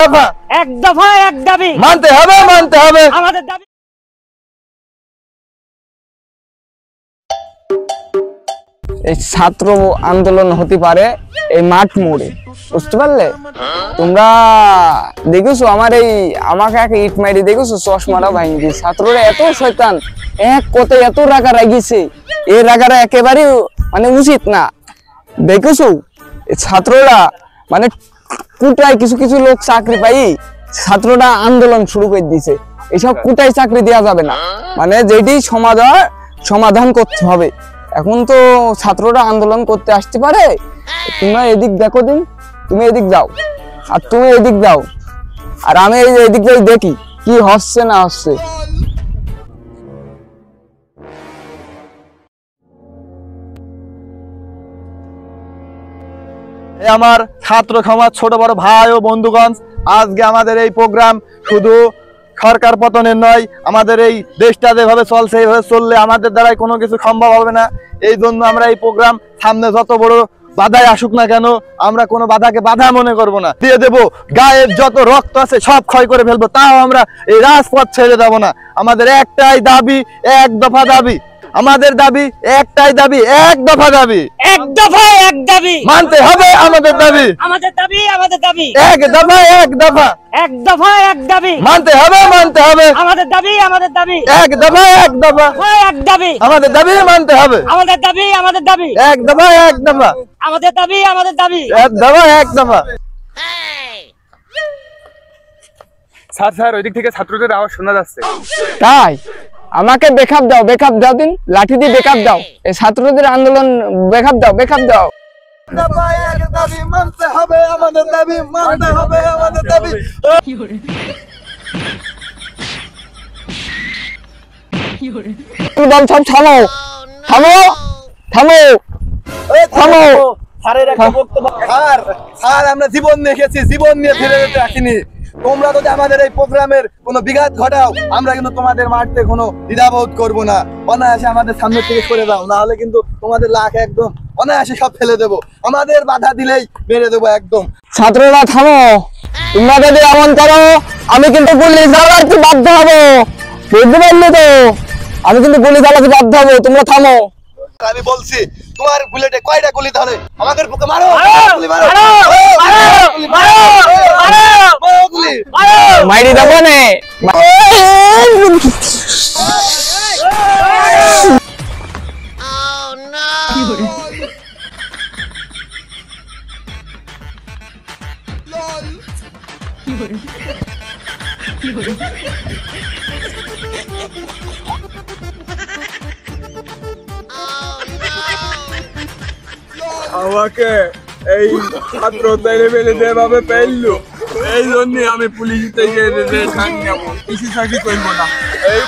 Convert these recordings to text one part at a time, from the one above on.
দফা এক দফা এক দাবি মানতে হবে আমাদের দাবি। এই ছাত্র আন্দোলন হতে পারে এই মাঠ মোড়ে, বুঝতে পারলে? তোমরা দেখেছো আমাকে এক ইট মারি দেখেছো, চশমাটা ভাঙি দিয়ে। ছাত্ররা এত শয়তান, এক কথায় এত রাগা রাগিছে, এই রাগাটা একেবারে মানে উচিত না। দেখেছো ছাত্ররা মানে কুটায় কিছু কিছু লোক চাকরি পাই ছাত্ররা আন্দোলন শুরু করে দিয়েছে। এইসব কুটায় চাকরি দেওয়া যাবে না, মানে যেটি সমাধান করতে হবে। এখন তো ছাত্ররা আন্দোলন করতে আসতে পারে, তোমরা এদিক দেখো দিন, তুমি এদিক যাও আর তুমি এদিক যাও, আর আমি এই যে এদিক যাই দেখি কি হচ্ছে না হচ্ছে। আমার ছাত্র সমাজ, ছোট বড় ভাই ও বন্ধুগণ, আজকে আমাদের এই প্রোগ্রাম শুধু সরকার পতনের নয়, আমাদের এই দেশটা যেভাবে চলছে এইভাবে চললে আমাদের দ্বারাই কোনো কিছু সম্ভব হবে না। এই জন্য আমরা এই প্রোগ্রাম সামনে যত বড় বাধায় আসুক না কেন, আমরা কোনো বাধাকে বাধা মনে করব না, দিয়ে দেবো। গায়ের যত রক্ত আছে সব ক্ষয় করে ফেলবো, তাও আমরা এই রাজপথ ছেড়ে যাব না। আমাদের একটাই দাবি, এক দফা দাবি। আমাদের দাবি একটাই দাবি, এক দফা দাবি। এক দফা এক দাবি মানতে হবে আমাদের দাবি, আমাদের দাবি এক দফা এক দফা। এক দফা এক দাবি মানতে হবে আমাদের দাবি এক দফা এক দফা। এক দাবি আমাদের দাবি মানতে হবে, আমাদের দাবি এক দফা এক দফা। আমাদের দাবি এক দফা এক দফা। স্যার ওই দিক থেকে ছাত্রদের আওয়াজ শোনা যাচ্ছে। তাই আমাকে বেকআপ দাও দিন, লাঠি দিয়ে বেকআপ দাও, এই ছাত্রদের আন্দোলন বেকআপ দাও। দফা এক দাবি, মানতে হবে আমাদের দাবি, মানতে হবে আমাদের দাবি। দল সব থামো। স্যারের একটা বক্তব্য। স্যার আমরা জীবন দেখেছি, জীবন নিয়ে ফিরে যেতে আসিনি। তোমরা যদি আমাদের এই প্রোগ্রামের কোনো বিঘাত ঘটাও, আমরা কিন্তু তোমাদের মারতে কোনো দ্বিধাবোধ করবো না। অনায়াসে আমাদের সামনে থেকে সরে যাও, না হলে কিন্তু তোমাদের লাখ একদম অনায়াসে সব ফেলে দেবো। আমাদের বাধা দিলেই মেরে দেবো একদম। ছাত্ররা থামো, তোমরা যদি এমন করো আমি কিন্তু গুলি চালাতে বাধ্য হবো, বুঝতে পারলে তো? আমি কিন্তু গুলি চালাতে বাধ্য হবো, তোমরা থামো। আমি বলছি তোমার বুলেটে কয়টা গুলি ধরে, আমাদের বুকে মারো, গুলি মারো, গুলি মাইরি দেবো নে। আমাকে এই ছাত্র ছেলেমেলে যেভাবে পেললো, এই জন্য আমি পুলিশ থেকে নেবো, কিছু চাকরি করবো না। এই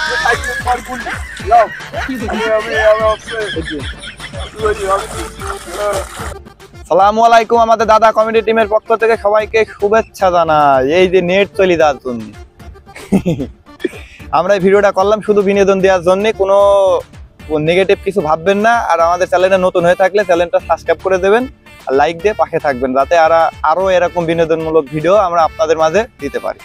আসসালামু আলাইকুম। আমাদের দাদা কমিটি টিমের পক্ষ থেকে সবাইকে শুভেচ্ছা জানাই। এই যে নেট চলে যাওয়ার জন্য আমরা এই ভিডিওটা করলাম শুধু বিনোদন দেওয়ার জন্য, কোনো নেগেটিভ কিছু ভাববেন না। আর আমাদের চ্যানেলে নতুন হয়ে থাকলে চ্যানেলটা সাবস্ক্রাইব করে দেবেন আর লাইক দিয়ে পাশে থাকবেন, যাতে আরো এরকম বিনোদনমূলক ভিডিও আমরা আপনাদের মাঝে দিতে পারি।